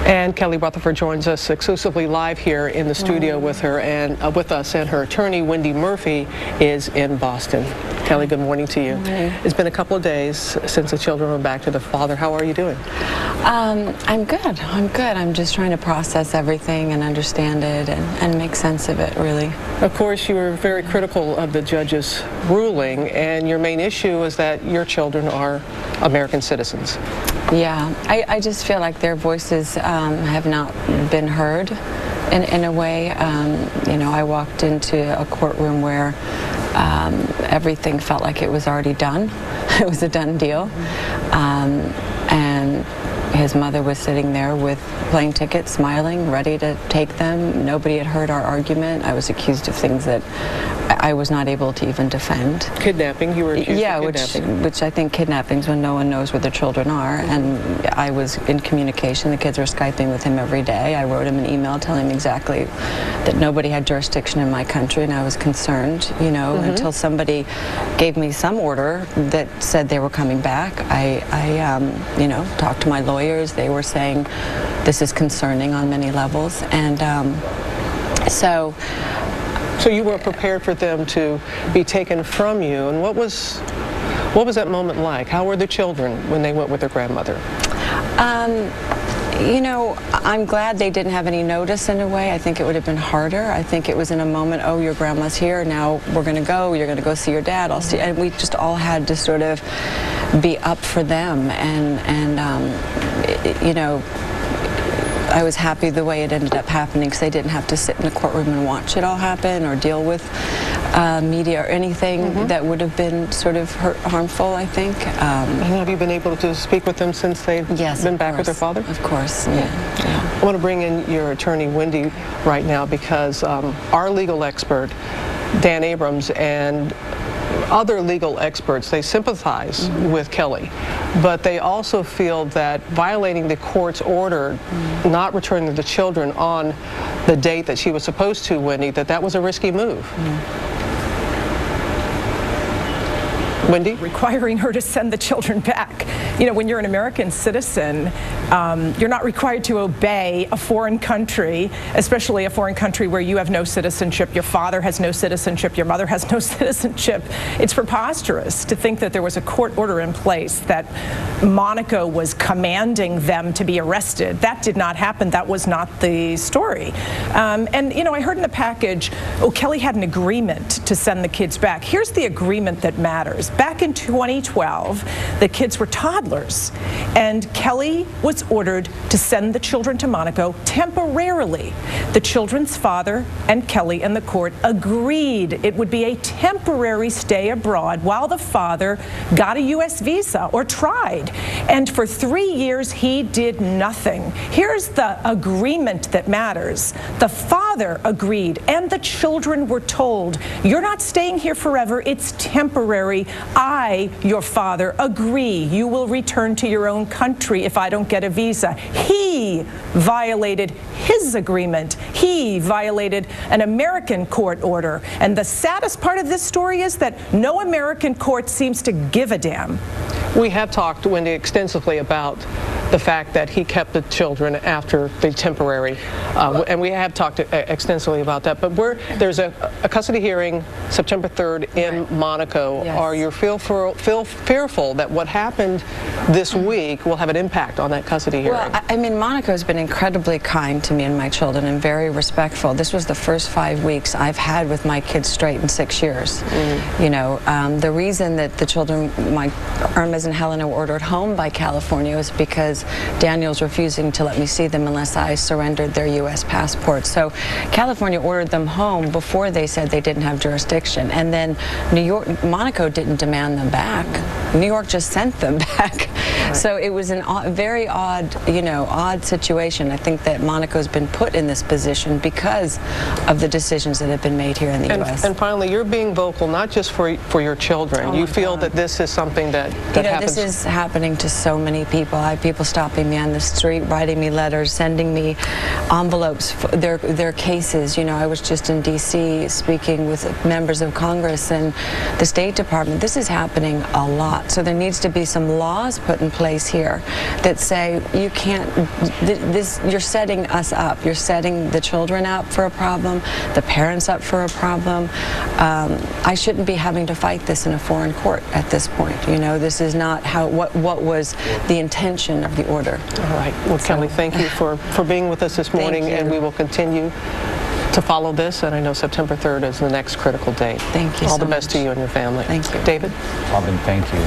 And Kelly Rutherford joins us exclusively live here in the studio with her and with us, and her attorney Wendy Murphy is in Boston. Kelly, good morning to you. It's been a couple of days since the children went back to their father. How are you doing? I'm good. I'm just trying to process everything and understand it and make sense of it, really. Of course, you were very critical of the judge's ruling, and your main issue is that your children are American citizens. Yeah, I just feel like their voices have not been heard in a way. You know, I walked into a courtroom where everything felt like it was already done. It was a done deal. And his mother was sitting there with plane tickets, smiling, ready to take them. Nobody had heard our argument. I was accused of things that I was not able to even defend. Kidnapping, you were accused of kidnapping. Which I think kidnapping's when no one knows where their children are, and I was in communication. The kids were Skyping with him every day. I wrote him an email telling him exactly that nobody had jurisdiction in my country, and I was concerned, you know, until somebody gave me some order that said they were coming back. I you know, talked to my lawyers. They were saying this is concerning on many levels, and so you weren't prepared for them to be taken from you, and what was that moment like? How were the children when they went with their grandmother? You know, I'm glad they didn't have any notice in a way. I think it would have been harder. I think it was in a moment, oh, your grandma's here, now we're going to go, you're going to go see your dad, I'll see, and we just all had to sort of be up for them, and you know, I was happy the way it ended up happening because I didn't have to sit in the courtroom and watch it all happen or deal with media or anything that would have been sort of harmful, I think. And have you been able to speak with them since they've been back with their father? Of course, yeah. I want to bring in your attorney, Wendy, right now because our legal expert, Dan Abrams, and other legal experts, they sympathize with Kelly, but they also feel that violating the court's order not returning the children on the date that she was supposed to, Wendy, that was a risky move. Wendy? Requiring her to send the children back. You know, when you're an American citizen, you're not required to obey a foreign country, especially a foreign country where you have no citizenship, your father has no citizenship, your mother has no citizenship. It's preposterous to think that there was a court order in place that Monaco was commanding them to be arrested. That did not happen. That was not the story. And, you know, I heard in the package, oh, Kelly had an agreement to send the kids back. Here's the agreement that matters. Back in 2012, the kids were toddlers, and Kelly was ordered to send the children to Monaco temporarily. The children's father and Kelly and the court agreed it would be a temporary stay abroad while the father got a U.S. visa, or tried. And for 3 years, he did nothing. Here's the agreement that matters. The father agreed, and the children were told, you're not staying here forever, it's temporary. I, your father, agree you will return to your own country if I don't get a visa. He violated his agreement. He violated an American court order. And the saddest part of this story is that no American court seems to give a damn. We have talked, Wendy, extensively about the fact that he kept the children after the temporary, and we have talked extensively about that. But there's a custody hearing September 3rd in Monaco. Yes. Are you fearful that what happened this week will have an impact on that custody hearing? Well, I mean, Monaco's been incredibly kind to me and my children and very respectful. This was the first 5 weeks I've had with my kids straight in 6 years. You know, the reason that the children, my Irma's and Helena, were ordered home by California was because Daniel's refusing to let me see them unless I surrendered their U.S. passports. So California ordered them home before they said they didn't have jurisdiction. And then Monaco didn't demand them back. New York just sent them back. Right. So it was a very odd, odd situation. I think that Monaco's been put in this position because of the decisions that have been made here in the U.S. And finally, you're being vocal not just for your children. Oh, you feel that this is something that happens. This is happening to so many people. I have people stopping me on the street, writing me letters, sending me envelopes, their cases. You know, I was just in D.C. speaking with members of Congress and the State Department. This is happening a lot. So there needs to be some laws put in place here that say you can't, you're setting us up. You're setting the children up for a problem, the parents up for a problem. I shouldn't be having to fight this in a foreign court at this point. You know, this is not what was the intention of the order. All right. Well, Kelly, thank you for being with us this morning, and we will continue to follow this, and I know September 3rd is the next critical date. Thank you All so the best much. to you and your family. Thank you. David? Robin, thank you.